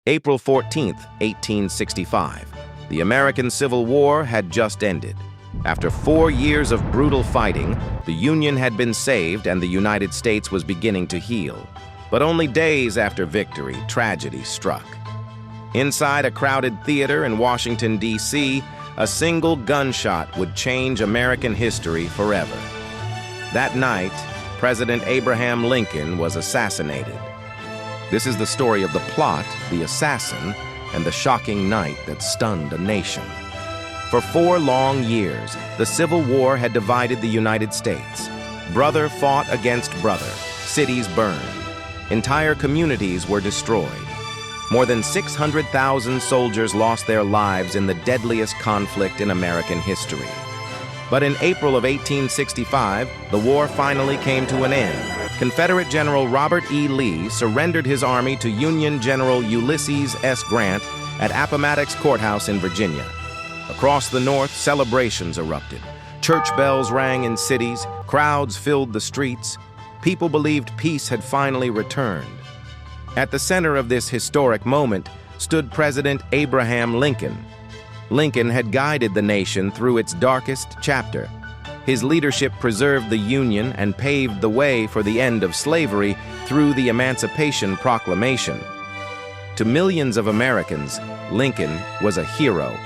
April 14, 1865. The American Civil War had just ended. After 4 years of brutal fighting, the Union had been saved and the United States was beginning to heal. But only days after victory, tragedy struck. Inside a crowded theater in Washington, D.C., a single gunshot would change American history forever. That night, President Abraham Lincoln was assassinated. This is the story of the plot, the assassin, and the shocking night that stunned a nation. For 4 long years, the Civil War had divided the United States. Brother fought against brother. Cities burned. Entire communities were destroyed. More than 600,000 soldiers lost their lives in the deadliest conflict in American history. But in April of 1865, the war finally came to an end. Confederate General Robert E. Lee surrendered his army to Union General Ulysses S. Grant at Appomattox Courthouse in Virginia. Across the North, celebrations erupted. Church bells rang in cities, crowds filled the streets. People believed peace had finally returned. At the center of this historic moment stood President Abraham Lincoln. Lincoln had guided the nation through its darkest chapter. His leadership preserved the Union and paved the way for the end of slavery through the Emancipation Proclamation. To millions of Americans, Lincoln was a hero.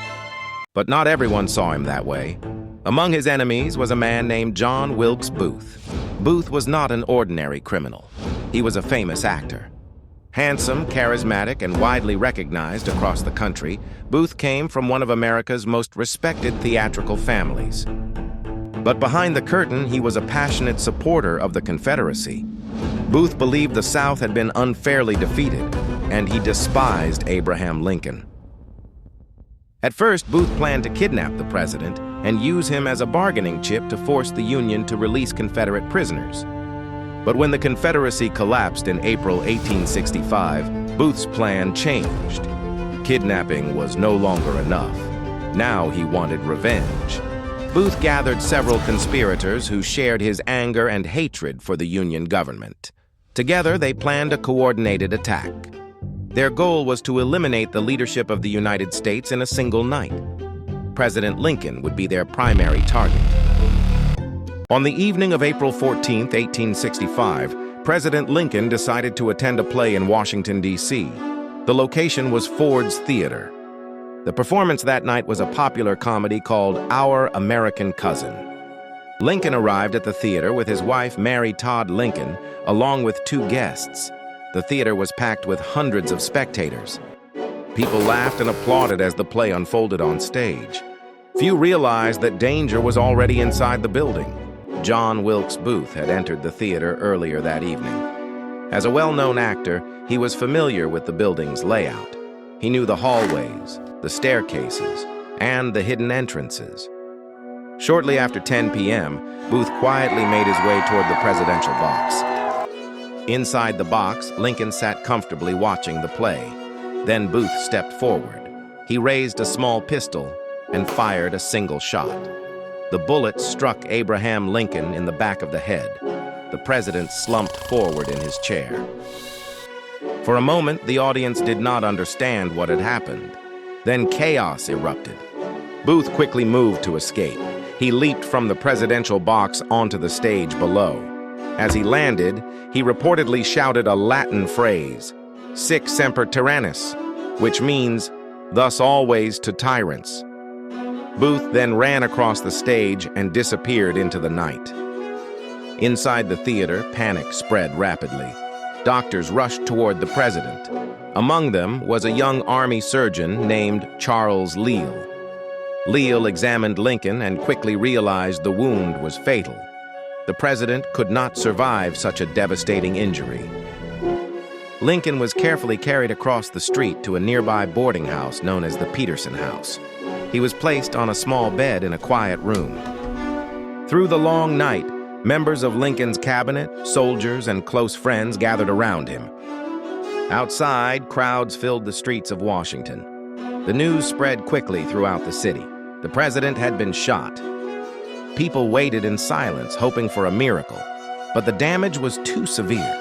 But not everyone saw him that way. Among his enemies was a man named John Wilkes Booth. Booth was not an ordinary criminal. He was a famous actor. Handsome, charismatic, and widely recognized across the country, Booth came from one of America's most respected theatrical families. But behind the curtain, he was a passionate supporter of the Confederacy. Booth believed the South had been unfairly defeated, and he despised Abraham Lincoln. At first, Booth planned to kidnap the president and use him as a bargaining chip to force the Union to release Confederate prisoners. But when the Confederacy collapsed in April 1865, Booth's plan changed. Kidnapping was no longer enough. Now he wanted revenge. Booth gathered several conspirators who shared his anger and hatred for the Union government. Together, they planned a coordinated attack. Their goal was to eliminate the leadership of the United States in a single night. President Lincoln would be their primary target. On the evening of April 14, 1865, President Lincoln decided to attend a play in Washington, D.C. The location was Ford's Theater. The performance that night was a popular comedy called Our American Cousin. Lincoln arrived at the theater with his wife, Mary Todd Lincoln, along with 2 guests. The theater was packed with hundreds of spectators. People laughed and applauded as the play unfolded on stage. Few realized that danger was already inside the building. John Wilkes Booth had entered the theater earlier that evening. As a well-known actor, he was familiar with the building's layout. He knew the hallways, the staircases, and the hidden entrances. Shortly after 10 p.m., Booth quietly made his way toward the presidential box. Inside the box, Lincoln sat comfortably watching the play. Then Booth stepped forward. He raised a small pistol and fired a single shot. The bullet struck Abraham Lincoln in the back of the head. The president slumped forward in his chair. For a moment, the audience did not understand what had happened. Then chaos erupted. Booth quickly moved to escape. He leaped from the presidential box onto the stage below. As he landed, he reportedly shouted a Latin phrase, "Sic semper tyrannis," which means, "Thus always to tyrants." Booth then ran across the stage and disappeared into the night. Inside the theater, panic spread rapidly. Doctors rushed toward the president. Among them was a young Army surgeon named Charles Leal. Leal examined Lincoln and quickly realized the wound was fatal. The president could not survive such a devastating injury. Lincoln was carefully carried across the street to a nearby boarding house known as the Peterson House. He was placed on a small bed in a quiet room. Through the long night, members of Lincoln's cabinet, soldiers, and close friends gathered around him. Outside, crowds filled the streets of Washington. The news spread quickly throughout the city. The president had been shot. People waited in silence, hoping for a miracle, but the damage was too severe.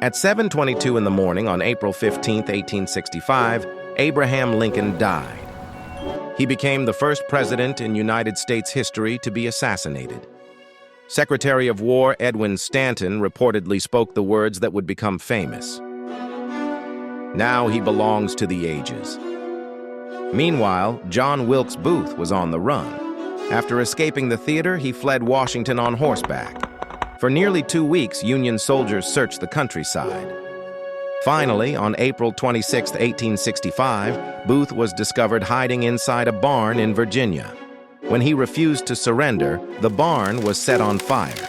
At 7:22 in the morning on April 15, 1865, Abraham Lincoln died. He became the first president in United States history to be assassinated. Secretary of War Edwin Stanton reportedly spoke the words that would become famous. "Now he belongs to the ages." Meanwhile, John Wilkes Booth was on the run. After escaping the theater, he fled Washington on horseback. For nearly 2 weeks, Union soldiers searched the countryside. Finally, on April 26, 1865, Booth was discovered hiding inside a barn in Virginia. When he refused to surrender, the barn was set on fire.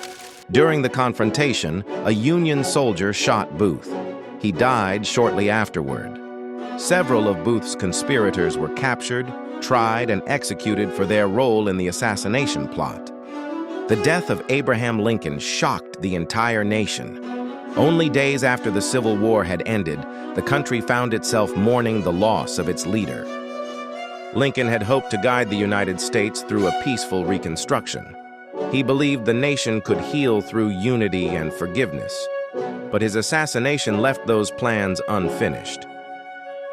During the confrontation, a Union soldier shot Booth. He died shortly afterward. Several of Booth's conspirators were captured, tried, and executed for their role in the assassination plot. The death of Abraham Lincoln shocked the entire nation. Only days after the Civil War had ended, the country found itself mourning the loss of its leader. Lincoln had hoped to guide the United States through a peaceful reconstruction. He believed the nation could heal through unity and forgiveness. But his assassination left those plans unfinished.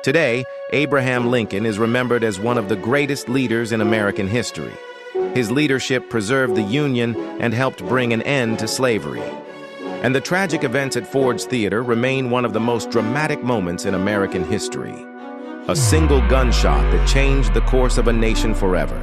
Today, Abraham Lincoln is remembered as one of the greatest leaders in American history. His leadership preserved the Union and helped bring an end to slavery. And the tragic events at Ford's Theater remain one of the most dramatic moments in American history. A single gunshot that changed the course of a nation forever.